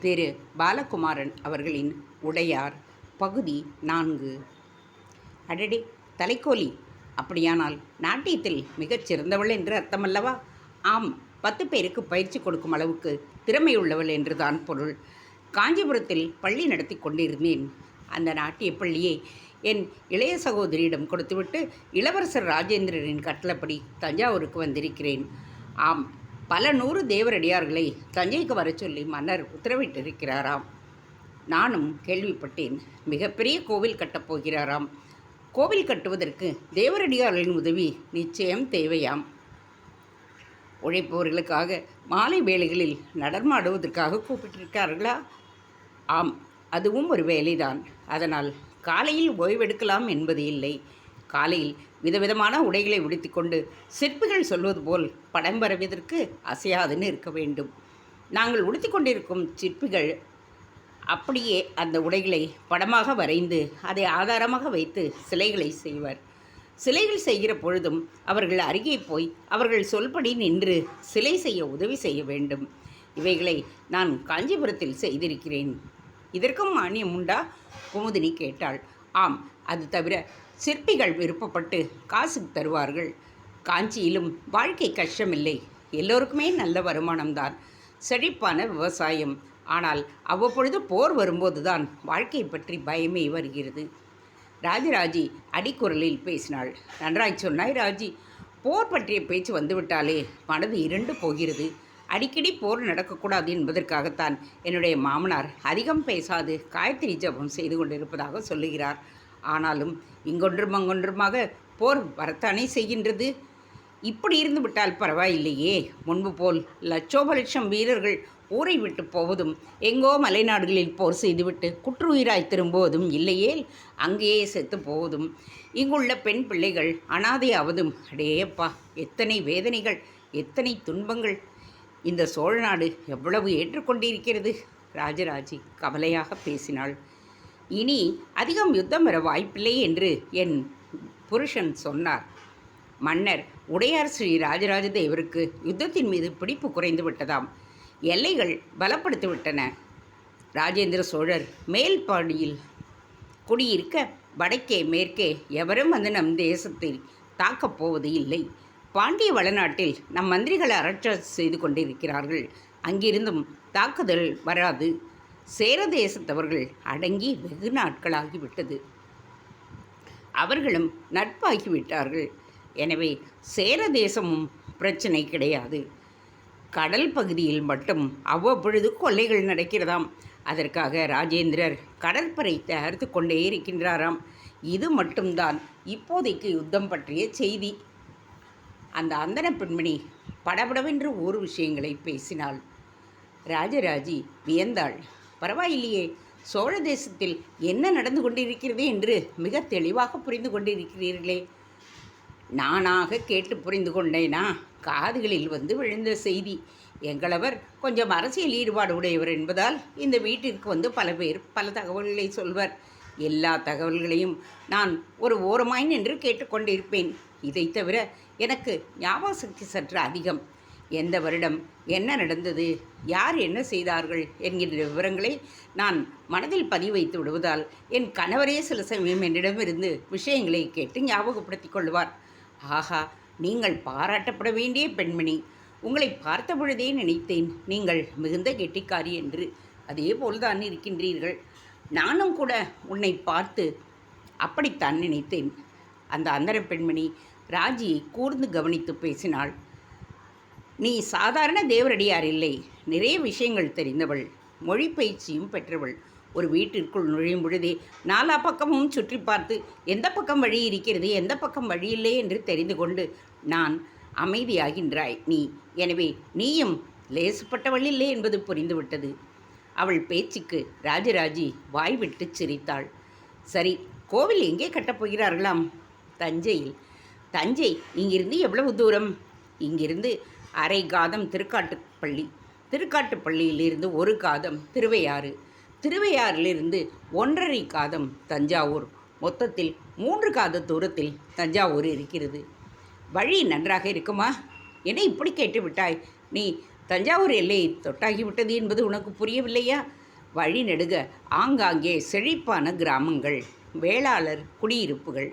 திரு பாலகுமாரன் அவர்களின் உடையார் பகுதி 4. அடடே, தலைக்கோலி! அப்படியானால் நாட்டியத்தில் மிகச் சிறந்தவள் என்று அர்த்தமல்லவா? ஆம், 10 பேருக்கு பயிற்சி கொடுக்கும் அளவுக்கு திறமையுள்ளவள் என்றுதான் பொருள். காஞ்சிபுரத்தில் பள்ளி நடத்தி கொண்டிருந்தேன். அந்த நாட்டிய பள்ளியை என் இளைய சகோதரியிடம் கொடுத்துவிட்டு இளவரசர் ராஜேந்திரரின் கட்டளைப்படி தஞ்சாவூருக்கு வந்திருக்கிறேன். ஆம், பல 100 தேவரடியார்களை தஞ்சைக்கு வரச் சொல்லி மன்னர் உத்தரவிட்டிருக்கிறாராம். நானும் கேள்விப்பட்டேன். மிகப்பெரிய கோவில் கட்டப் போகிறாராம். கோவில் கட்டுவதற்கு தேவரடியார்களின் உதவி நிச்சயம் தேவையாம். உழைப்பவர்களுக்காக மாலை வேளைகளில் நடமாடுவதற்காக கூப்பிட்டிருக்கார்களா? ஆம், அதுவும் ஒரு வேலைதான். அதனால் காலையில் ஓய்வெடுக்கலாம் என்பது இல்லை. காலையில் விதவிதமான உடைகளை உடுத்திக்கொண்டு சிற்பிகள் சொல்வது போல் படம் வரைவதற்கு அசையாதுன்னு இருக்க வேண்டும். நாங்கள் உடுத்தி கொண்டிருக்கும் சிற்பிகள் அப்படியே அந்த உடைகளை படமாக வரைந்து அதை ஆதாரமாக வைத்து சிலைகளை செய்வர். சிலைகள் செய்கிற பொழுதும் அவர்கள் அருகே போய் அவர்கள் சொல்படி நின்று சிலை செய்ய உதவி செய்ய வேண்டும். இவைகளை நான் காஞ்சிபுரத்தில் செய்திருக்கிறேன். இதற்கும் மானியம் உண்டா? குமுதினி கேட்டாள். ஆம், அது தவிர சிற்பிகள் விருப்பப்பட்டு காசு தருவார்கள். காஞ்சியிலும் வாழ்க்கை கஷ்டமில்லை. எல்லோருக்குமே நல்ல வருமானம்தான். செழிப்பான விவசாயம். ஆனால் அவ்வப்பொழுது போர் வரும்போதுதான் வாழ்க்கை பற்றி பயமே வருகிறது. ராஜராஜி அடிக்குரலில் பேசினாள். நன்றாய் சொன்னாய் ராஜி. போர் பற்றிய பேச்சு வந்துவிட்டாலே மனது இருண்டு போகிறது. அடிக்கடி போர் நடக்கக்கூடாது என்பதற்காகத்தான் என்னுடைய மாமனார் அதிகம் பேசாது காயத்ரி ஜபம் செய்து கொண்டிருப்பதாக சொல்லுகிறார். ஆனாலும் இங்கொன்றும் அங்கொன்றுமாக போர் வரத்தானே செய்கின்றது. இப்படி இருந்து விட்டால் பரவாயில்லையே. முன்பு போல் லட்சோப லட்சம் வீரர்கள் ஊரை விட்டு போவதும் எங்கோ மலைநாடுகளில் போர் செய்துவிட்டு குற்றுயிராய் திரும்புவதும் இல்லையே, அங்கேயே செத்து போவதும், இங்குள்ள பெண் பிள்ளைகள் அனாதையாவதும். அடேயப்பா, எத்தனை வேதனைகள், எத்தனை துன்பங்கள்! இந்த சோழ நாடு எவ்வளவு ஏற்றுக்கொண்டிருக்கிறது. ராஜராஜி கவலையாக பேசினாள். இனி அதிகம் யுத்தம் வர வாய்ப்பில்லை என்று என் புருஷன் சொன்னார். மன்னர் உடையார் ஸ்ரீ ராஜராஜ தேவருக்கு யுத்தத்தின் மீது பிடிப்பு குறைந்து விட்டதாம். எல்லைகள் பலப்படுத்திவிட்டன. ராஜேந்திர சோழர் மேல்பாடியில் குடியிருக்க வடக்கே மேற்கே எவரும் வந்து நம் தேசத்தை தாக்கப் போவது இல்லை. பாண்டிய வளநாட்டில் நம் மந்திரிகளை அரசாட்சி செய்து கொண்டிருக்கிறார்கள். அங்கிருந்தும் தாக்குதல் வராது. சேர தேசத்தவர்கள் அடங்கி வெகு நாட்களாகிவிட்டது. அவர்களும் நட்பாகிவிட்டார்கள். எனவே சேர தேசமும் பிரச்சனை கிடையாது. கடல் பகுதியில் மட்டும் அவ்வப்பொழுது கொள்ளைகள் நடக்கிறதாம். அதற்காக ராஜேந்திரர் கடற்படை தயாரித்து கொண்டே இருக்கின்றாராம். இது மட்டும்தான் இப்போதைக்கு யுத்தம் பற்றிய செய்தி. அந்த அந்தன பெண்மணி படபடவென்று ஒரு விஷயங்களை பேசினாள். ராஜராஜி வியந்தாள். பரவாயில்லையே, சோழ தேசத்தில் என்ன நடந்து கொண்டிருக்கிறது என்று மிக தெளிவாக புரிந்து கொண்டிருக்கிறீர்களே. நானாக கேட்டு புரிந்து கொண்டேனா? காதுகளில் வந்து விழுந்த செய்தி. எங்களவர் கொஞ்சம் அரசியல் ஈடுபாடு உடையவர் என்பதால் இந்த வீட்டிற்கு வந்து பல பேர் பல தகவல்களை சொல்வர். எல்லா தகவல்களையும் நான் ஒரு ஓரமாய் நின்று கேட்டுக்கொண்டிருப்பேன். இதை தவிர எனக்கு ஞாபக சக்தி சற்று அதிகம். எந்த வருடம் என்ன நடந்தது, யார் என்ன செய்தார்கள் என்கின்ற விவரங்களை நான் மனதில் பதிவு வைத்து விடுவதால் என் கணவரே சில சமயம் என்னிடமிருந்து விஷயங்களை கேட்டு ஞாபகப்படுத்திக் கொள்வார். ஆஹா, நீங்கள் பாராட்டப்பட வேண்டிய பெண்மணி. உங்களை பார்த்த பொழுதே நினைத்தேன் நீங்கள் மிகுந்த கெட்டிக்காரி என்று. அதே போல்தான் இருக்கின்றீர்கள். நானும் கூட உன்னை பார்த்து அப்படித்தான் நினைத்தேன். அந்த அந்தர பெண்மணி ராஜியை கூர்ந்து கவனித்து பேசினாள். நீ சாதாரண தேவரடியார் இல்லை. நிறைய விஷயங்கள் தெரிந்தவள். மொழி பயிற்சியும் பெற்றவள். ஒரு வீட்டிற்குள் நுழையும் பொழுதே நாலா பக்கமும் சுற்றி பார்த்து எந்த பக்கம் வழி இருக்கிறது, எந்த பக்கம் வழி இல்லை என்று தெரிந்து கொண்டு நான் அமைதியாகின்றாய் நீ. எனவே நீயும் லேசுப்பட்டவள் இல்லை என்பது புரிந்துவிட்டது. அவள் பேச்சுக்கு ராஜராஜி வாய்விட்டு சிரித்தாள். சரி, கோவில் எங்கே கட்டப்போகிறார்களாம்? தஞ்சையில். தஞ்சை இங்கிருந்து எவ்வளவு தூரம்? இங்கிருந்து அரை காதம் திருக்காட்டுப்பள்ளி. திருக்காட்டுப்பள்ளியிலிருந்து 1 காதம் திருவையாறு. திருவையாறிலிருந்து 1.5 காதம் தஞ்சாவூர். மொத்தத்தில் 3 காத தூரத்தில் தஞ்சாவூர் இருக்கிறது. வழி நன்றாக இருக்குமா? என்னை இப்படி கேட்டு விட்டாய். நீ தஞ்சாவூர் எல்லையை தொட்டாகிவிட்டது என்பது உனக்கு புரியவில்லையா? வழி நெடுக ஆங்காங்கே செழிப்பான கிராமங்கள், வேளாளர் குடியிருப்புகள்,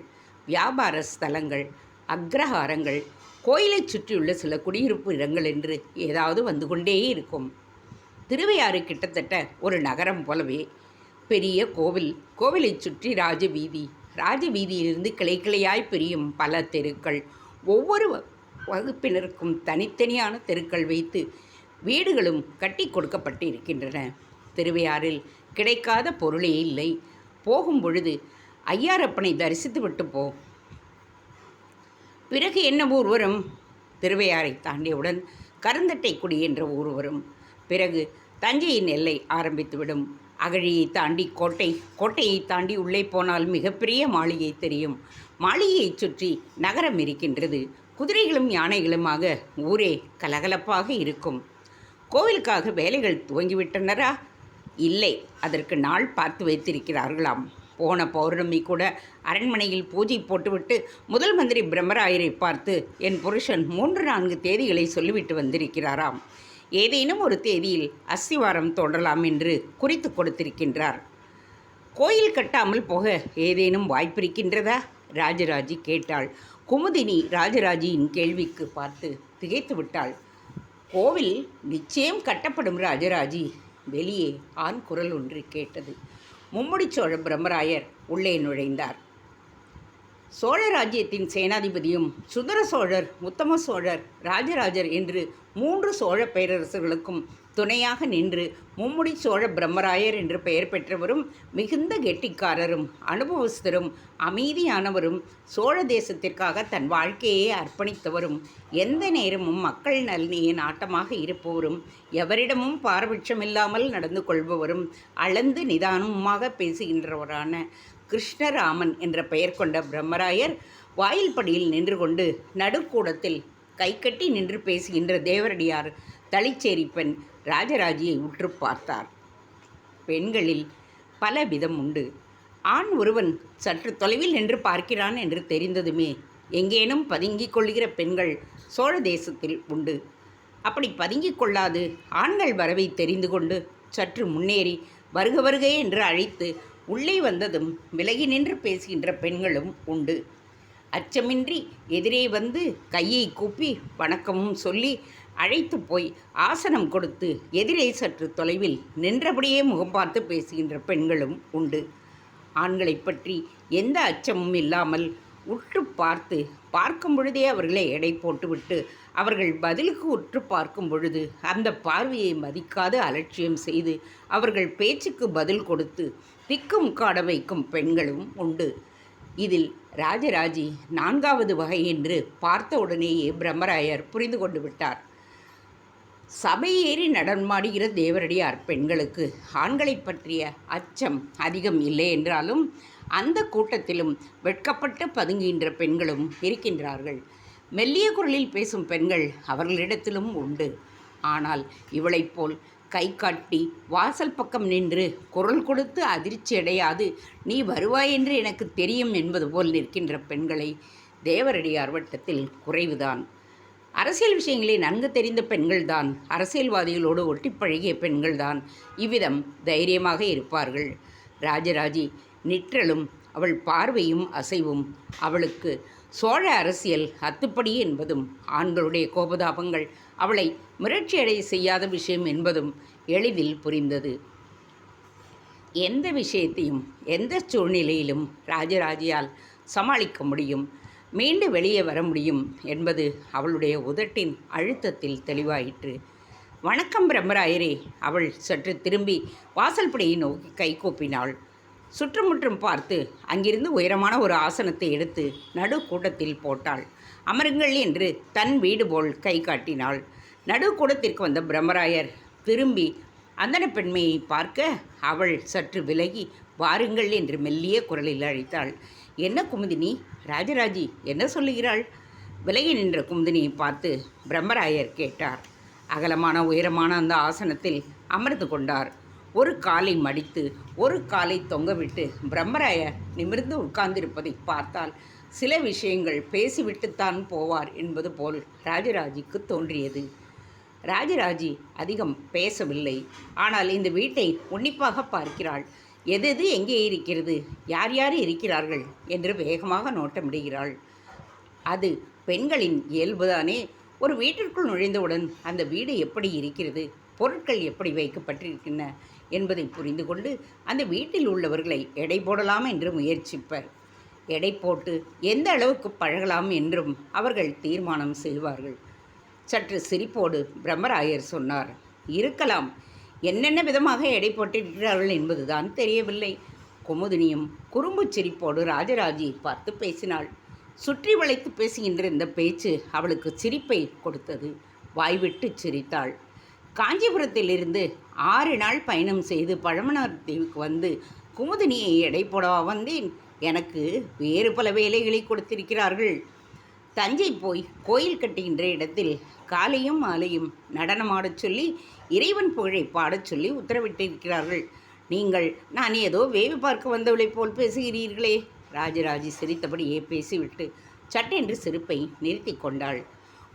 வியாபார ஸ்தலங்கள், அக்ரஹாரங்கள், கோயிலைச் சுற்றியுள்ள சில குடியிருப்பு இடங்கள் என்று ஏதாவது வந்து கொண்டே இருக்கும். திருவையாறு கிட்டத்தட்ட ஒரு நகரம் போலவே. பெரிய கோவில், கோவிலைச் சுற்றி ராஜவீதி, ராஜவீதியிலிருந்து கிளை கிளையாய் பிரியும் பல தெருக்கள், ஒவ்வொரு வகுப்பினருக்கும் தனித்தனியான தெருக்கள் வைத்து வீடுகளும் கட்டி கொடுக்கப்பட்டு இருக்கின்றன. திருவையாறில் கிடைக்காத பொருளே இல்லை. போகும் பொழுது ஐயாரப்பனை தரிசித்து விட்டு போ. பிறகு என்ன ஊர் வரும்? திருவையாறை தாண்டியவுடன் கருந்தட்டைக்குடி என்ற ஊர் வரும். பிறகு தஞ்சையின் எல்லை ஆரம்பித்துவிடும். அகழியை தாண்டி கோட்டை, கோட்டையை தாண்டி உள்ளே போனால் மிகப்பெரிய மாளிகை தெரியும். மாளிகையைச் சுற்றி நகரம் இருக்கின்றது. குதிரைகளும் யானைகளுமாக ஊரே கலகலப்பாக இருக்கும். கோவிலுக்காக வேலைகள் துவங்கிவிட்டனரா? இல்லை, அதற்கு நாள் பார்த்து வைத்திருக்கிறார்களாம். போன பௌர்ணமி கூட அரண்மனையில் பூஜை போட்டுவிட்டு முதல் மந்திரி பிரம்மராயரை பார்த்து என் புருஷன் 3-4 தேதிகளை சொல்லிவிட்டு வந்திருக்கிறாராம். ஏதேனும் ஒரு தேதியில் அஸ்திவாரம் தோன்றலாம் என்று குறித்து கொடுத்திருக்கின்றார். கோயில் கட்டாமல் போக ஏதேனும் வாய்ப்பிருக்கின்றதா? ராஜராஜி கேட்டாள். குமுதினி ராஜராஜியின் கேள்விக்கு பார்த்து திகைத்து விட்டாள். கோவில் நிச்சயம் கட்டப்படும் ராஜராஜி. வெளியே ஆண் குரல் ஒன்று கேட்டது. மும்முடி சோழ பிரம்மராயர் உள்ளே நுழைந்தார். சோழ ராஜ்யத்தின் சேனாதிபதியும் சுந்தர சோழர், உத்தம சோழர், ராஜராஜர் என்று 3 சோழ பேரரசர்களுக்கும் துணையாக நின்று மும்முடி சோழ பிரம்மராயர் என்று பெயர் பெற்றவரும், மிகுந்த கெட்டிக்காரரும், அனுபவஸ்தரும், அமைதியானவரும், சோழ தேசத்திற்காக தன் வாழ்க்கையை அர்ப்பணித்தவரும், எந்த நேரமும் மக்கள் நலனியே நாட்டமாக இருப்பவரும், எவரிடமும் பாரபட்சமில்லாமல் நடந்து கொள்பவரும், அளந்து நிதானமாக பேசுகின்றவரான கிருஷ்ணராமன் என்ற பெயர் கொண்ட பிரம்மராயர் வாயில்படியில் நின்று கொண்டு நடுக்கூடத்தில் கைகட்டி நின்று பேசுகின்ற தேவரடியார் தளிச்சேரி பெண் ராஜராஜியை உற்று பார்த்தார். பெண்களில் பல விதம் உண்டு. ஆண் ஒருவன் சற்று தொலைவில் நின்று பார்க்கிறான் என்று தெரிந்ததுமே எங்கேனும் பதுங்கிக் கொள்கிற பெண்கள் சோழ தேசத்தில் உண்டு. அப்படி பதுங்கிக் கொள்ளாது ஆண்கள் வரவை தெரிந்து கொண்டு சற்று முன்னேறி வருக வருக என்று அழைத்து உள்ளே வந்ததும் விலகி நின்று பேசுகின்ற பெண்களும் உண்டு. அச்சமின்றி எதிரே வந்து கையை கூப்பி வணக்கமும் சொல்லி அழைத்து போய் ஆசனம் கொடுத்து எதிரே சற்று தொலைவில் நின்றபடியே முகம் பார்த்து பேசுகின்ற பெண்களும் உண்டு. ஆண்களை பற்றி எந்த அச்சமும் இல்லாமல் உற்று பார்க்கும் பொழுதே அவர்களை எடை போட்டுவிட்டு அவர்கள் பதிலுக்கு உற்று பார்க்கும் பொழுது அந்த பார்வையை மதிக்காது அலட்சியம் செய்து அவர்கள் பேச்சுக்கு பதில் கொடுத்து திக்கும் காட வைக்கும் பெண்களும் உண்டு. இதில் ராஜராஜி 4வது வகை என்று பார்த்தவுடனேயே பிரம்மராயர் புரிந்து கொண்டு விட்டார். சபையேறி நடமாடுகிற தேவரடியார் பெண்களுக்கு ஆண்களை பற்றிய அச்சம் அதிகம் இல்லை என்றாலும் அந்த கூட்டத்திலும் வெட்கப்பட்டு பதுங்குகின்ற பெண்களும் இருக்கின்றார்கள். மெல்லிய குரலில் பேசும் பெண்கள் அவர்களிடத்திலும் உண்டு. ஆனால் இவளைப் போல் கை காட்டி வாசல் பக்கம் நின்று குரல் கொடுத்து அதிர்ச்சி அடையாது நீ வருவாய் என்று எனக்கு தெரியும் என்பது போல் நிற்கின்ற பெண்களை தேவரடியார் வட்டத்தில் குறைவுதான். அரசியல் விஷயங்களை நன்கு தெரிந்த பெண்கள்தான், அரசியல்வாதிகளோடு ஒட்டி பழகிய பெண்கள்தான் இவ்விதம் தைரியமாக இருப்பார்கள். ராஜராஜி நிற்றலும் அவள் பார்வையும் அசைவும் அவளுக்கு சோழ அரசியல் அத்துப்படி என்பதும் ஆண்களுடைய கோபதாபங்கள் அவளை மிரட்சியடைய செய்யாத விஷயம் என்பதும் எளிதில் புரிந்தது. எந்த விஷயத்தையும் எந்த சூழ்நிலையிலும் ராஜராஜியால் சமாளிக்க முடியும், மீண்டு வெளியே வர முடியும் என்பது அவளுடைய உதட்டின் அழுத்தத்தில் தெளிவாயிற்று. வணக்கம் பிரம்மராயரே. அவள் சற்று திரும்பி வாசல்படியை நோக்கி கை கூப்பினாள். சுற்றுமுற்றும் பார்த்து அங்கிருந்து உயரமான ஒரு ஆசனத்தை எடுத்து நடு கூட்டத்தில் போட்டாள். அமருங்கள் என்று தன் வீடு போல் கை காட்டினாள். நடு கூடத்திற்கு வந்த பிரம்மராயர் திரும்பி அந்தன பெண்மையை பார்க்க அவள் சற்று விலகி வாருங்கள் என்று மெல்லிய குரலில் அழைத்தாள். என்ன குமுதினி, ராஜராஜி என்ன சொல்லுகிறாள்? விலகி நின்ற குமுதினியை பார்த்து பிரம்மராயர் கேட்டார். அகலமான உயரமான அந்த ஆசனத்தில் அமர்ந்து கொண்டார். ஒரு காலை மடித்து ஒரு காலை தொங்கவிட்டு பிரம்மராயர் நிமிர்ந்து உட்கார்ந்திருப்பதை பார்த்தால் சில விஷயங்கள் பேசிவிட்டுத்தான் போவார் என்பது போல் ராஜராஜிக்கு தோன்றியது. ராஜராஜி அதிகம் பேசவில்லை. ஆனால் இந்த வீட்டை உன்னிப்பாக பார்க்கிறாள். எது எது எங்கே இருக்கிறது, யார் யார் இருக்கிறார்கள் என்று வேகமாக நோட்டமிடுகிறாள். அது பெண்களின் இயல்புதானே. ஒரு வீட்டிற்குள் நுழைந்தவுடன் அந்த வீடு எப்படி இருக்கிறது, பொருட்கள் எப்படி வைக்கப்பட்டிருக்கின்றன என்பதை புரிந்து கொண்டு அந்த வீட்டில் உள்ளவர்களை எடை போடலாம் என்று முயற்சிப்பர். எடை போட்டு எந்த அளவுக்கு பழகலாம் என்றும் அவர்கள் தீர்மானம் செய்வார்கள். சற்று சிரிப்போடு பிரம்மராயர் சொன்னார், இருக்கலாம். என்னென்ன விதமாக எடை போட்டிருக்கிறார்கள் என்பதுதான் தெரியவில்லை. குமுதினியும் குறும்பு சிரிப்போடு ராஜராஜியை பார்த்து பேசினாள். சுற்றி வளைத்து பேசுகின்ற இந்த பேச்சு அவளுக்கு சிரிப்பை கொடுத்தது. வாய்விட்டு சிரித்தாள். காஞ்சிபுரத்திலிருந்து 6 நாள் பயணம் செய்து பழமனார் தீவுக்கு வந்து குமுதினியை எடை போடவா வந்தேன்? எனக்கு வேறு பல வேலைகளை கொடுத்திருக்கிறார்கள். தஞ்சை போய் கோயில் கட்டுகின்ற இடத்தில் காலையும் மாலையும் நடனமாடச் சொல்லி இறைவன் புகழை பாடச் சொல்லி உத்தரவிட்டிருக்கிறார்கள். நீங்கள் நான் ஏதோ வேவு பார்க்க வந்தவளை போல் பேசுகிறீர்களே. ராஜராஜி சிரித்தபடியே பேசிவிட்டு சட்டென்று சிரிப்பை நிறுத்தி கொண்டாள்.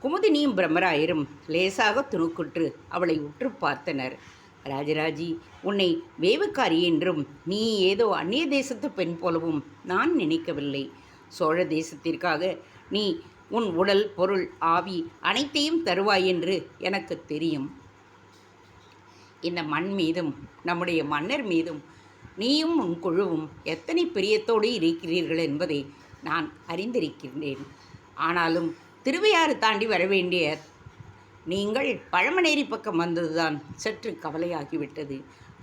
குமுதினியும் பிரம்மராயரும் லேசாக துணுக்குற்று அவளை உற்று பார்த்தனர். ராஜராஜி, உன்னை வேவுக்காரி என்றும் நீ ஏதோ அந்நிய தேசத்து பெண் போலவும் நான் நினைக்கவில்லை. சோழ தேசத்திற்காக நீ உன் உடல், பொருள், ஆவி அனைத்தையும் தருவாய் என்று எனக்கு தெரியும். இந்த மண் மீதும் நம்முடைய மன்னர் மீதும் நீயும் உன் குழுவும் எத்தனை பிரியத்தோடு இருக்கிறீர்கள் என்பதை நான் அறிந்திருக்கின்றேன். ஆனாலும் திருவையாறு தாண்டி வரவேண்டிய நீங்கள் பழமநேரி பக்கம் வந்ததுதான் சற்று கவலையாகிவிட்டது.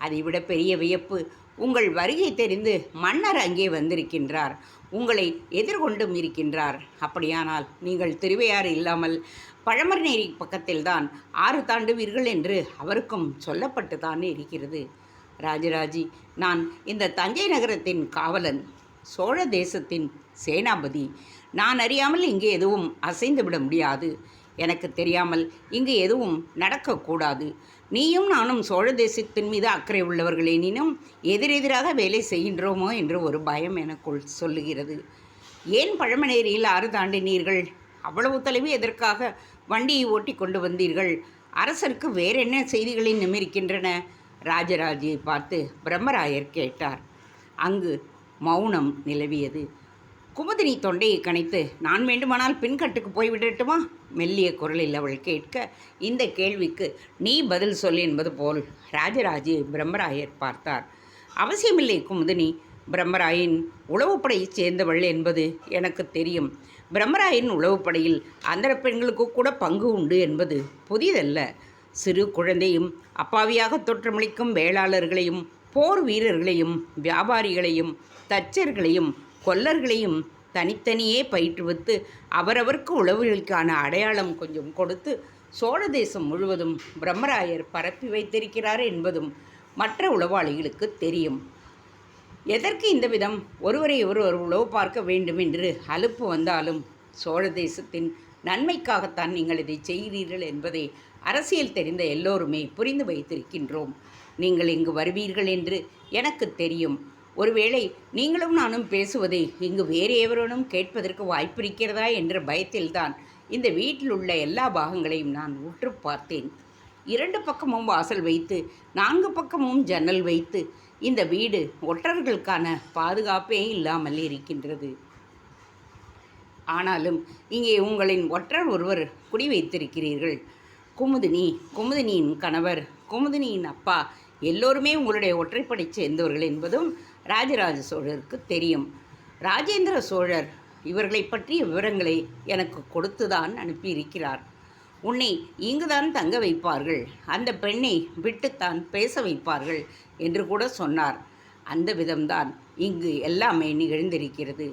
அதைவிட பெரிய வியப்பு, உங்கள் வருகை தெரிந்து மன்னர் அங்கே வந்திருக்கின்றார், உங்களை எதிர்கொண்டும் இருக்கின்றார். அப்படியானால் நீங்கள் திருவையாறு இல்லாமல் பழமநேரி பக்கத்தில்தான் 6 தாண்டுவீர்கள் என்று அவருக்கும் சொல்லப்பட்டு தான் இருக்கிறது. ராஜராஜி, நான் இந்த தஞ்சை நகரத்தின் காவலன், சோழ தேசத்தின் சேனாபதி. நான் அறியாமல் இங்கே எதுவும் அசைந்துவிட முடியாது. எனக்கு தெரியாமல் இங்கு எதுவும் நடக்கக்கூடாது. நீயும் நானும் சோழ தேசத்தின் மீது அக்கறை உள்ளவர்களேனும் எதிரெதிராக வேலை செய்கின்றோமோ என்று ஒரு பயம் எனக்குள் சொல்லுகிறது. ஏன் பழமநேரியில் 6 தாண்டினீர்கள்? அவ்வளவு தொலைவு எதற்காக வண்டியை ஓட்டி கொண்டு வந்தீர்கள்? அரசருக்கு வேறென்ன செய்திகளின் நிமிர்க்கின்றன? ராஜராஜியை பார்த்து பிரம்மராயர் கேட்டார். அங்கு மௌனம் நிலவியது. குமுதினி தொண்டையை கனைத்து, நான் வேண்டுமானால் பின்கட்டுக்கு போய்விடட்டுமா? மெல்லிய குரலில் அவள் கேட்க, இந்த கேள்விக்கு நீ பதில் சொல் என்பது போல் ராஜராஜை பிரம்மராயர் பார்த்தார். அவசியமில்லை குமுதினி, பிரம்மராயின் உளவுப்படையைச் சேர்ந்தவள் என்பது எனக்கு தெரியும். பிரம்மராயின் உளவுப்படையில் அந்தர பெண்களுக்கு கூட பங்கு உண்டு என்பது புதிதல்ல. சிறு குழந்தையும் அப்பாவியாக தோற்றமளிக்கும் வேளாளர்களையும், போர் வீரர்களையும், வியாபாரிகளையும், தச்சர்களையும், கொல்லர்களையும் தனித்தனியே பயிற்றுவித்து அவரவருக்கு உழவுகளுக்கான அடையாளம் கொஞ்சம் கொடுத்து சோழ தேசம் முழுவதும் பிரம்மராயர் பரப்பி வைத்திருக்கிறார் என்பதும் மற்ற உளவாளிகளுக்கு தெரியும். எதற்கு இந்த விதம் ஒருவரை ஒருவர் உளவு பார்க்க வேண்டும் என்று அலுப்பு வந்தாலும் சோழ தேசத்தின் நன்மைக்காகத்தான் நீங்கள் இதை செய்கிறீர்கள் என்பதை அரசியல் தெரிந்த எல்லோருமே புரிந்து வைத்திருக்கின்றோம். நீங்கள் இங்கு வருவீர்கள் என்று எனக்கு தெரியும். ஒருவேளை நீங்களும் நானும் பேசுவதை இங்கு வேறு எவரும் கேட்பதற்கு வாய்ப்பிருக்கிறதா என்ற பயத்தில்தான் இந்த வீட்டில் உள்ள எல்லா பாகங்களையும் நான் உற்று பார்த்தேன். 2 பக்கமும் வாசல் வைத்து 4 பக்கமும் ஜன்னல் வைத்து இந்த வீடு ஒற்றர்களுக்கான பாதுகாப்பே இல்லாமல் இருக்கின்றது. ஆனாலும் இங்கே உங்களின் ஒற்றர் ஒருவர் குடி வைத்திருக்கிறீர்கள். குமுதினி, குமுதினியின் கணவர், குமுதினியின் அப்பா எல்லோருமே உங்களுடைய ஒற்றைப்படை சேர்ந்தவர்கள் என்பதும் ராஜராஜ சோழருக்கு தெரியும். ராஜேந்திர சோழர் இவர்களை பற்றிய விவரங்களை எனக்கு கொடுத்துதான் அனுப்பியிருக்கிறார். உன்னை இங்குதான் தங்க வைப்பார்கள், அந்த பெண்ணை விட்டுத்தான் பேச வைப்பார்கள் என்று கூட சொன்னார். அந்த விதம்தான் இங்கு எல்லாமே நிகழ்ந்திருக்கிறது.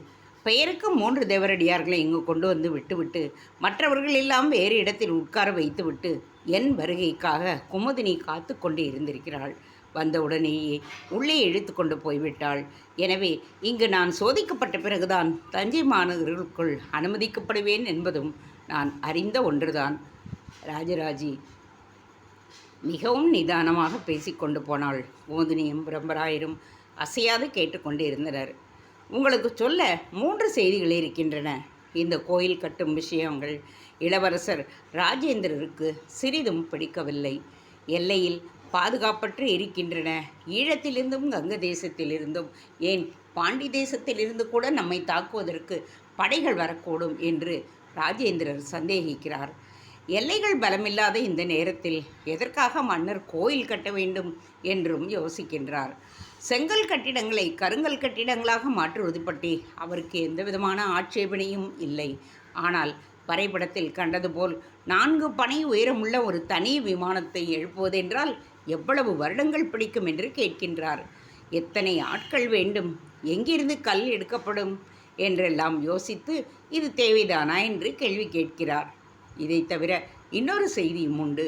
பெயருக்கு 3 தேவரடியார்களை இங்கு கொண்டு வந்து விட்டுவிட்டு மற்றவர்கள் எல்லாம் வேறு இடத்தில் உட்கார வைத்துவிட்டு என் வருகைக்காக குமுதினி காத்து கொண்டு இருந்திருக்கிறாள். வந்தவுடனேயே உள்ளே இழுத்து கொண்டு போய்விட்டாள். எனவே இங்கு நான் சோதிக்கப்பட்ட பிறகுதான் தஞ்சை மாநகருக்குள் அனுமதிக்கப்படுவேன் என்பதும் நான் அறிந்த ஒன்றுதான். ராஜராஜி மிகவும் நிதானமாக பேசிக்கொண்டு போனாள். குமுதினியும் பிரம்மராயரும் அசையாது கேட்டுக்கொண்டு இருந்தனர். உங்களுக்கு சொல்ல 3 செய்திகள் இருக்கின்றன. இந்த கோயில் கட்டும் விஷயங்கள், இளவரசர் ராஜேந்திரருக்கு சிறிதும் பிடிக்கவில்லை. எல்லையில் பாதுகாப்பற்று இருக்கின்றன. ஈழத்திலிருந்தும் கங்க தேசத்திலிருந்தும், ஏன் பாண்டி தேசத்திலிருந்து கூட நம்மை தாக்குவதற்கு படைகள் வரக்கூடும் என்று ராஜேந்திரர் சந்தேகிக்கிறார். எல்லைகள் பலமில்லாத இந்த நேரத்தில் எதற்காக மன்னர் கோயில் கட்ட வேண்டும் என்றும் யோசிக்கின்றார். செங்கல் கட்டிடங்களை கருங்கல் கட்டிடங்களாக மாற்றுவது பற்றி அவருக்கு எந்தவிதமான ஆட்சேபனையும் இல்லை. ஆனால் வரைபடத்தில் கண்டது போல் 4 பனை உயரமுள்ள ஒரு தனி விமானத்தை எழுப்புவதென்றால் எவ்வளவு வருடங்கள் பிடிக்கும் என்று கேட்கின்றார். எத்தனை ஆட்கள் வேண்டும், எங்கிருந்து கல் எடுக்கப்படும் என்றெல்லாம் யோசித்து இது தேவைதானா என்று கேள்வி கேட்கிறார். இதை தவிர இன்னொரு செய்தியும் உண்டு.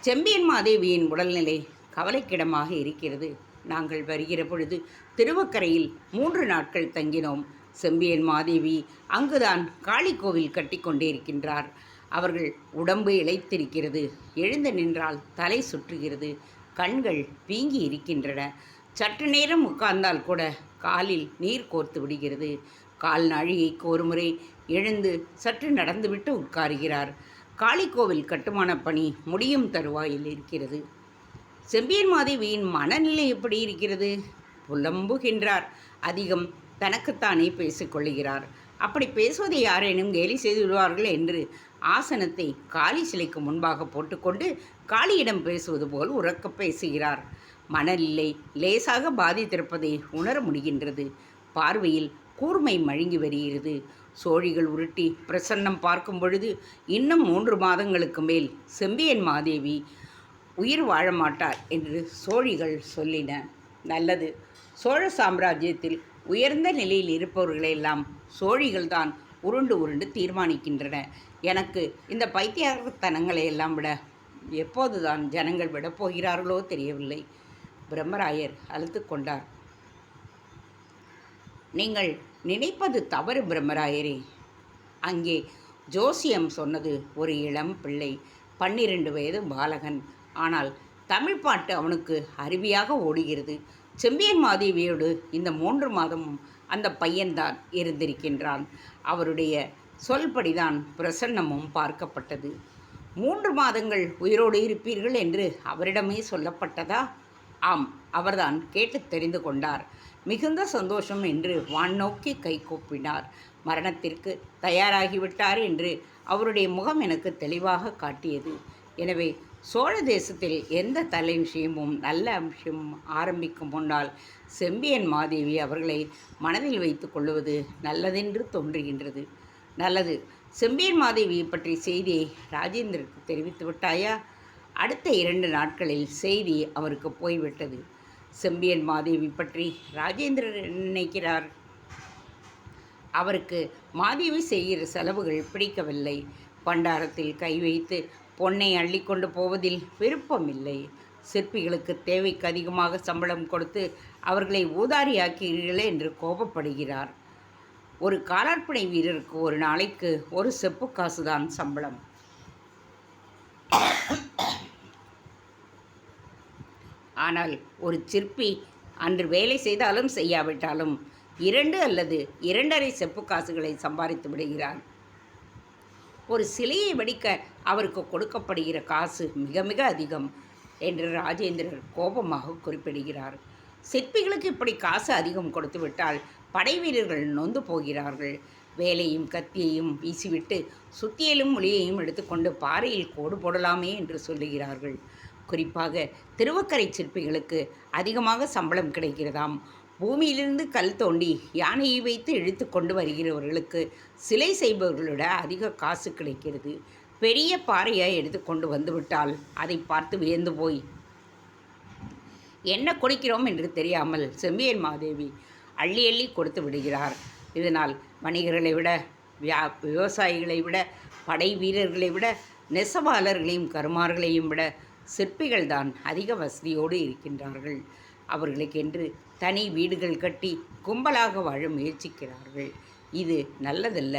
செம்பியன் மாதேவியின் உடல்நிலை கவலைக்கிடமாக இருக்கிறது. நாங்கள் வருகிற பொழுது திருவக்கரையில் 3 நாட்கள் தங்கினோம். செம்பியன் மாதேவி அங்குதான் காளி கோவில் கட்டி கொண்டிருக்கின்றார். அவர்கள் உடம்பு இளைத்திருக்கிறது. எழுந்து நின்றால் தலை சுற்றுகிறது. கண்கள் வீங்கி இருக்கின்றன. சற்று நேரம் உட்கார்ந்தால் கூட காலில் நீர் கோர்த்து விடுகிறது. கால் நாழிகைக்கு ஒரு முறை எழுந்து சற்று நடந்துவிட்டு உட்காருகிறார். காளிக்கோவில் கட்டுமான பணி முடியும் தருவாயில் இருக்கிறது. செம்பியன் மாதேவியின் மனநிலை எப்படி இருக்கிறது? புலம்புகின்றார். அதிகம் தனக்குத்தானே பேசிக்கொள்ளுகிறார். அப்படி பேசுவதை யாரேனும் கேலி செய்து விடுவார்கள் என்று ஆசனத்தை காளி சிலைக்கு முன்பாக போட்டுக்கொண்டு காளியிடம் பேசுவது போல் உரக்க பேசுகிறார். மனநிலை லேசாக பாதித்திருப்பதை உணர முடிகின்றது. பார்வையில் கூர்மை மழுங்கி வருகிறது. சோழிகள் உருட்டி பிரசன்னம் பார்க்கும் பொழுது இன்னும் 3 மாதங்களுக்கு மேல் செம்பியன் மாதேவி உயிர் வாழ மாட்டார் என்று சோழிகள் சொல்லின. நல்லது, சோழ சாம்ராஜ்யத்தில் உயர்ந்த நிலையில் இருப்பவர்களெல்லாம் சோழிகள்தான் உருண்டு உருண்டு தீர்மானிக்கின்றன. எனக்கு இந்த பைத்தியத்தனங்களை எல்லாம் விட எப்போதுதான் ஜனங்கள் விடப் போகிறார்களோ தெரியவில்லை. பிரம்மராயர் அழுத்து கொண்டார். நீங்கள் நினைப்பது தவறு பிரம்மராயரே. அங்கே ஜோசியம் சொன்னது ஒரு இளம் பிள்ளை, 12 வயது பாலகன். ஆனால் தமிழ் பாட்டு அவனுக்கு அருவியாக ஓடுகிறது. செம்பியன் மாதேவியோடு இந்த 3 மாதமும் அந்த பையன்தான் இருந்திருக்கின்றான். அவருடைய சொல்படிதான் பிரசன்னமும் பார்க்கப்பட்டது. 3 மாதங்கள் உயிரோடு இருப்பீர்கள் என்று அவரிடமே சொல்லப்பட்டதா? ஆம், அவர்தான் கேட்டு தெரிந்து கொண்டார். மிகுந்த சந்தோஷம் என்று வான் நோக்கி கை கூப்பினார். மரணத்திற்கு தயாராகிவிட்டார் என்று அவருடைய முகம் எனக்கு தெளிவாக காட்டியது. எனவே சோழ தேசத்தில் எந்த தலை விஷயமும் நல்ல விஷயம் ஆரம்பிக்கும் முன்னால் செம்பியன் மாதேவி அவர்களை மனதில் வைத்து கொள்வது நல்லதென்று தோன்றுகின்றது. நல்லது, செம்பியன் மாதேவியை பற்றி செய்தியை ராஜேந்திரருக்கு தெரிவித்து விட்டாயா? அடுத்த 2 நாட்களில் செய்தி அவருக்கு போய்விட்டது. செம்பியன் மாதேவி பற்றி ராஜேந்திரர் நினைக்கிறார். அவருக்கு மாதேவி செய்கிற செலவுகள் பிடிக்கவில்லை. பண்டாரத்தில் கை வைத்து பொன்னை அள்ளி கொண்டு போவதில் விருப்பமில்லை. சிற்பிகளுக்கு தேவைக்கு அதிகமாக சம்பளம் கொடுத்து அவர்களை ஊதாரியாக்கிறீர்களே என்று கோபப்படுகிறார். ஒரு காலாட்படை வீரருக்கு ஒரு நாளைக்கு 1 செப்பு காசுதான் சம்பளம். ஆனால் ஒரு சிற்பி அன்று வேலை செய்தாலும் செய்யாவிட்டாலும் 2 அல்லது 2.5 செப்பு காசுகளை சம்பாதித்து விடுகிறார். ஒரு சிலையை வடிக்க அவருக்கு கொடுக்கப்படுகிற காசு மிக மிக அதிகம் என்று ராஜேந்திரர் கோபமாக குறிப்பிடுகிறார். சிற்பிகளுக்கு இப்படி காசு அதிகம் கொடுத்து விட்டால் படை வீரர்கள் நொந்து போகிறார்கள். வேலையும் கத்தியையும் வீசிவிட்டு சுத்தியலும் மொழியையும் எடுத்துக்கொண்டு பாறையில் கோடு போடலாமே என்று சொல்லுகிறார்கள். குறிப்பாக திருவக்கரை சிற்பிகளுக்கு அதிகமாக சம்பளம் கிடைக்கிறதாம். பூமியிலிருந்து கல் தோண்டி யானையை வைத்து இழுத்து கொண்டு வருகிறவர்களுக்கு சிலை செய்பவர்களோட அதிக காசு கிடைக்கிறது. பெரிய பாறையை எடுத்துக்கொண்டு வந்துவிட்டால் அதை பார்த்து வியந்து போய் என்ன கொடுக்கிறோம் என்று தெரியாமல் செம்பியன் மாதேவி அள்ளி அள்ளி கொடுத்து விடுகிறார். இதனால் வணிகர்களை விட விவசாயிகளை விட படை வீரர்களை விட நெசவாளர்களையும் கருமார்களையும் விட சிற்பிகள்தான் அதிக வசதியோடு இருக்கின்றார்கள். அவர்களுக்கென்று தனி வீடுகள் கட்டி கும்பலாக வாழ முயற்சிக்கிறார்கள். இது நல்லதல்ல.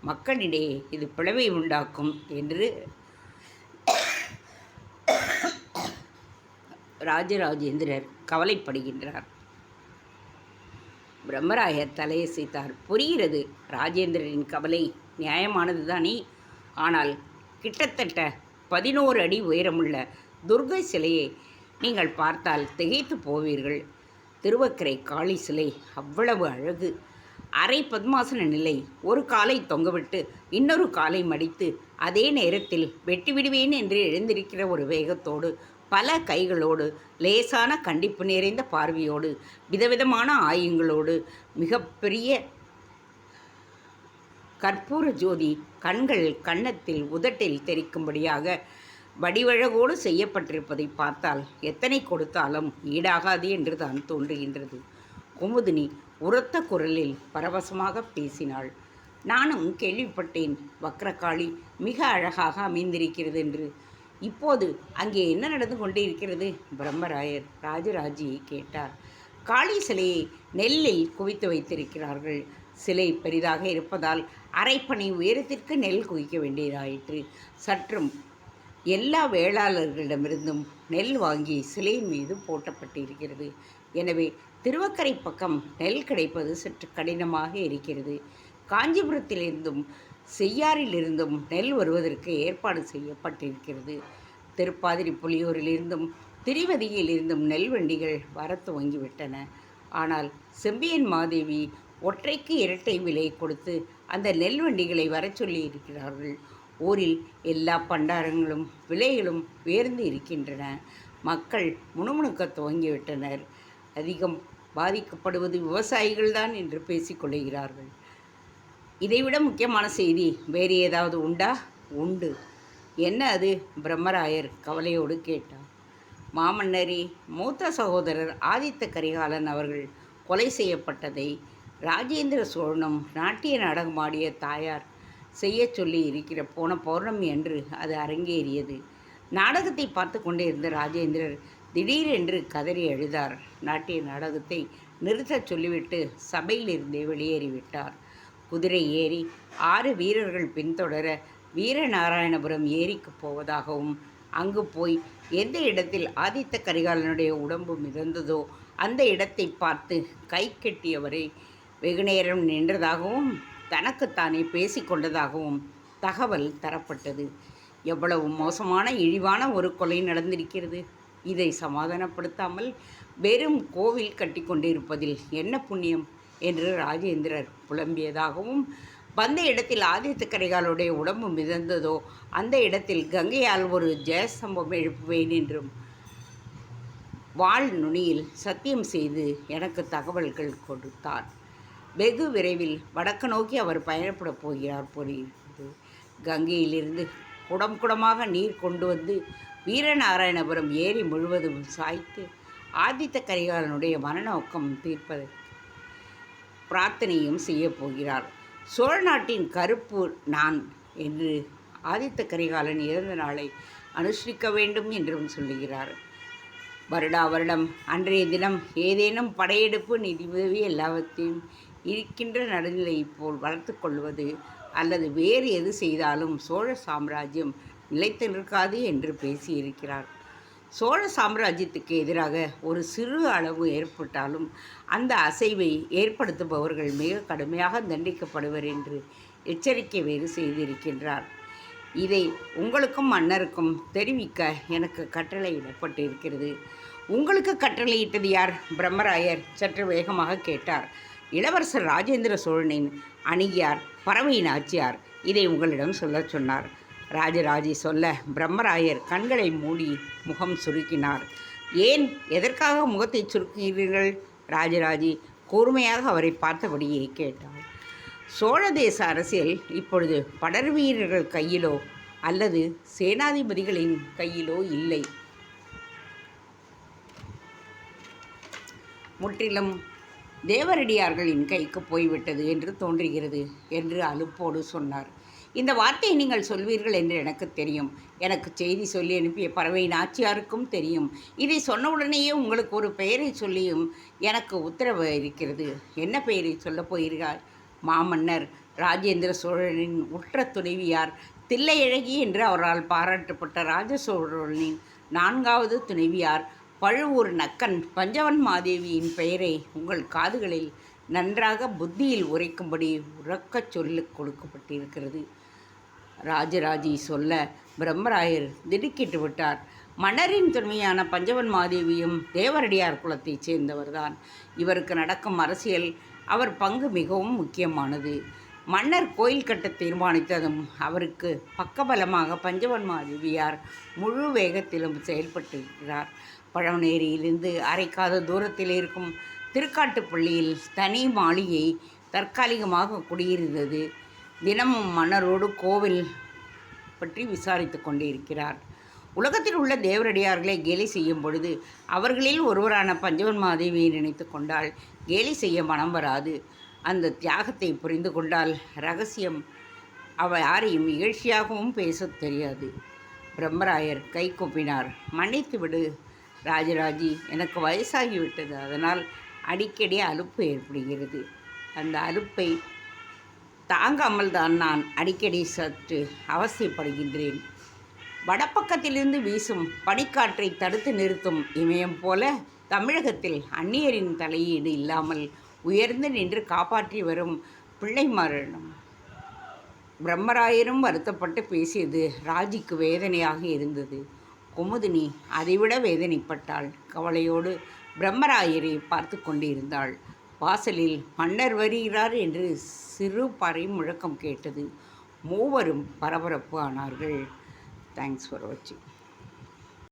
மக்களிடையே இது பிளவை உண்டாக்கும் என்று ராஜராஜேந்திரர் கவலைப்படுகின்றார். பிரம்மராயர் தலையசைத்தார். புரிகிறது, ராஜேந்திரரின் கவலை நியாயமானது தானே. ஆனால் கிட்டத்தட்ட 11 அடி உயரமுள்ள துர்கை சிலையை நீங்கள் பார்த்தால் திகைத்து போவீர்கள். திருவக்கரை காளி சிலை அவ்வளவு அழகு. அரை பத்மாசன நிலை, ஒரு காலை தொங்கவிட்டு இன்னொரு காலை மடித்து அதே நேரத்தில் வெட்டி விடுவேன் என்று எழுந்திருக்கிற ஒரு வேகத்தோடு, பல கைகளோடு, லேசான கண்டிப்பு நிறைந்த பார்வையோடு, விதவிதமான ஆயுங்களோடு, மிகப்பெரிய கற்பூர ஜோதி கண்கள் கன்னத்தில் உதட்டில் தெரிக்கும்படியாக வடிவழகோடு செய்யப்பட்டிருப்பதை பார்த்தால் எத்தனை கொடுத்தாலும் ஈடாகாது என்று தான் தோன்றுகின்றது. குமுதினி உரத்த குரலில் பரவசமாக பேசினாள். நானும் கேள்விப்பட்டேன் வக்ரகாளி மிக அழகாக அமைந்திருக்கிறது என்று. இப்போது அங்கே என்ன நடந்து கொண்டிருக்கிறது? பிரம்மராயர் ராஜராஜியை கேட்டார். காளி சிலையை நெல்லில் குவித்து வைத்திருக்கிறார்கள். சிலை பெரிதாக இருப்பதால் அரைப்பனை உயரத்திற்கு நெல் குவிக்க வேண்டியதாயிற்று. சற்றும் எல்லா வேளாளர்களிடமிருந்தும் நெல் வாங்கி சிலையின் மீது போட்டப்பட்டிருக்கிறது. எனவே திருவக்கரை பக்கம் நெல் கிடைப்பது சற்று கடினமாக இருக்கிறது. காஞ்சிபுரத்திலிருந்தும் செய்யாறிலிருந்தும் நெல் வருவதற்கு ஏற்பாடு செய்யப்பட்டிருக்கிறது. திருப்பாதிரி புலியூரிலிருந்தும் திரிவதியிலிருந்தும் நெல் வண்டிகள் வர துவங்கிவிட்டன. ஆனால் செம்பியன் மாதேவி ஒற்றைக்கு இரட்டை விலை கொடுத்து அந்த நெல் வண்டிகளை வர சொல்லி இருக்கிறார்கள். ஊரில் எல்லா பண்டாரங்களும் விலைகளும் உயர்ந்து இருக்கின்றன. மக்கள் முணுமுணுக்க துவங்கிவிட்டனர். அதிகம் பாதிக்கப்படுவது விவசாயிகள்தான் என்று பேசிக்கொள்கிறார்கள். இதைவிட முக்கியமான செய்தி வேறு ஏதாவது உண்டா? உண்டு. என்ன அது? பிரம்மராயர் கவலையோடு கேட்டார். மாமன்னரே, மூத்த சகோதரர் ஆதித்த கரிகாலன் அவர்கள் கொலை செய்யப்பட்டதை ராஜேந்திர சோழனும் நாட்டிய நாடகமாடிய தாயார் செய்ய சொல்லி இருக்கிற போன பௌர்ணமி அன்று அது அரங்கேறியது. நாடகத்தை பார்த்து கொண்டே இருந்த ராஜேந்திரர் திடீரென்று கதறி அழுதார். நாட்டிய நாடகத்தை நிறுத்தச் சொல்லிவிட்டு சபையிலிருந்தே வெளியேறிவிட்டார். குதிரை ஏறி 6 வீரர்கள் பின்தொடர வீரநாராயணபுரம் ஏரிக்கு போவதாகவும், அங்கு போய் எந்த இடத்தில் ஆதித்த கரிகாலனுடைய உடம்பு மிதந்ததோ அந்த இடத்தை பார்த்து கை கெட்டியவரை வெகுநேரம் நின்றதாகவும் தனக்குத்தானே பேசிக்கொண்டதாகவும் தகவல் தரப்பட்டது. எவ்வளவு மோசமான இழிவான ஒரு கொலை நடந்திருக்கிறது. இதை சமாதானப்படுத்தாமல் வெறும் கோவில் கட்டி கொண்டிருப்பதில் என்ன புண்ணியம் என்று ராஜேந்திரர் புலம்பியதாகவும், வந்த இடத்தில் ஆதித்த கரிகாலனுடைய உடம்பு மிதந்ததோ அந்த இடத்தில் கங்கையால் ஒரு ஜெயஸ்தம்பம் எழுப்புவேன் என்றும் வாள் நுனியில் சத்தியம் செய்து எனக்கு தகவல்கள் கொடுத்தார். வெகு விரைவில் வடக்கு நோக்கி அவர் பயணப்படப் போகிறார் போலிருக்கிறது. கங்கையிலிருந்து குடம் குடமாக நீர் கொண்டு வந்து வீரநாராயணபுரம் ஏரி முழுவதும் சாய்த்து ஆதித்த கரிகாலனுடைய மனநோக்கம் தீர்ப்பதற்கு பிரார்த்தனையும் செய்யப் போகிறார். சோழ நாட்டின் கருப்பு நான் என்று ஆதித்த கரிகாலன் இறந்த நாளை அனுஷ்டிக்க வேண்டும் என்றும் சொல்லுகிறார். வருடா வருடம் அன்றைய தினம் ஏதேனும் படையெடுப்பு, நிதி உதவி எல்லாவற்றையும் இருக்கின்ற நடுநிலை போல் வளர்த்து கொள்வது அல்லது வேறு எது செய்தாலும் சோழ சாம்ராஜ்யம் நிலைத்து நிற்காது என்று பேசியிருக்கிறார். சோழ சாம்ராஜ்யத்துக்கு எதிராக ஒரு சிறு அளவு ஏற்பட்டாலும் அந்த அசைவை ஏற்படுத்துபவர்கள் மிக கடுமையாக தண்டிக்கப்படுவர் என்று எச்சரிக்கை வேறு செய்திருக்கின்றார். இதை உங்களுக்கும் மன்னருக்கும் தெரிவிக்க எனக்கு கட்டளையிடப்பட்டிருக்கிறது. உங்களுக்கு கட்டளையிட்டது யார்? பிரம்மராயர் சற்று வேகமாக கேட்டார். இளவரசர் ராஜேந்திர சோழனின் அணியார் பறவை நாச்சியார் இதை உங்களிடம் சொல்லச் சொன்னார். ராஜராஜி சொல்ல பிரம்மராயர் கண்களை மூடி முகம் சுருக்கினார். ஏன், எதற்காக முகத்தை சுருக்குகிறீர்கள்? ராஜராஜி கூர்மையாக அவரை பார்த்தபடியே கேட்டார். சோழ தேச அரசியல் இப்பொழுது படர் வீரர்கள் கையிலோ அல்லது சேனாதிபதிகளின் கையிலோ இல்லை. முற்றிலும் தேவரடியார்களின் கைக்கு போய்விட்டது என்று தோன்றுகிறது என்று அலுப்போடு சொன்னார். இந்த வார்த்தையை நீங்கள் சொல்வீர்கள் என்று எனக்கு தெரியும். எனக்கு செய்தி சொல்லி அனுப்பிய பறவை நாச்சியாருக்கும் தெரியும். இதை சொன்னவுடனேயே உங்களுக்கு ஒரு பெயரை சொல்லியும் எனக்கு உத்தரவு இருக்கிறது. என்ன பெயரை சொல்லப் போகிறீர்கள்? மாமன்னர் ராஜேந்திர சோழனின் உற்ற துணைவியார் தில்லையழகி என்று அவரால் பாராட்டப்பட்ட ராஜ சோழனின் 4வது துணைவியார் பழுவூர் நக்கன் பஞ்சவன் மாதேவியின் பெயரை உங்கள் காதுகளில் நன்றாக புத்தியில் உரைக்கும்படி உறக்கச் சொல்லிக் கொடுக்கப்பட்டிருக்கிறது. ராஜராஜி சொல்ல பிரம்மராயர் திடுக்கிட்டு விட்டார். மன்னரின் துணையான பஞ்சவன் மாதேவியும் தேவரடியார் குலத்தைச் சேர்ந்தவர்தான். இவருக்கு நடக்கும் அரசியல் அவர் பங்கு மிகவும் முக்கியமானது. மன்னர் கோயில் கட்ட தீர்மானித்ததும் அவருக்கு பக்கபலமாக பஞ்சவன் மாதேவியார் முழு வேகத்திலும் செயல்பட்டிருக்கிறார். பழவனேரியிலிருந்து அரைக்காத தூரத்தில் இருக்கும் திருக்காட்டுப்பள்ளியில் தனி மாளிகை தற்காலிகமாக குடியிருந்தது. தினமும் மன்னரோடு கோவில் பற்றி விசாரித்து கொண்டிருக்கிறார். உலகத்தில் உள்ள தேவரடியார்களை கேலி செய்யும் பொழுது அவர்களில் ஒருவரான பஞ்சவன் மாதேவியை நினைத்து கொண்டால் கேலி செய்ய மனம் வராது. அந்த தியாகத்தை புரிந்து கொண்டால் ரகசியம் அவ யாரையும் இகழ்ச்சியாகவும் பேசத் தெரியாது. பிரம்மராயர் கை கூப்பினார். மன்னித்து விடு ராஜராஜி, எனக்கு வயசாகிவிட்டது. அதனால் அடிக்கடி அலுப்பு ஏற்படுகிறது. அந்த அலுப்பை தாங்காமல் தான் நான் அடிக்கடி சற்று அவசியப்படுகின்றேன். வடப்பக்கத்திலிருந்து வீசும் பனிக்காற்றை தடுத்து நிறுத்தும் இமயம் போல தமிழகத்தில் அந்நியரின் தலையீடு இல்லாமல் உயர்ந்து நின்று காப்பாற்றி வரும் பிள்ளைமாரிடம் பிரம்மராயரும் வருத்தப்பட்டு பேசியது ராஜிக்கு வேதனையாக இருந்தது. குமுதினி அதைவிட வேதனைப்பட்டாள். கவலையோடு பிரம்மராயரை பார்த்து கொண்டிருந்தாள். வாசலில் மன்னர் வருகிறார் என்று சிறு பறை முழக்கம் கேட்டது. மூவரும் பரபரப்பு ஆனார்கள். தேங்க்ஸ் ஃபார் வாட்சிங்.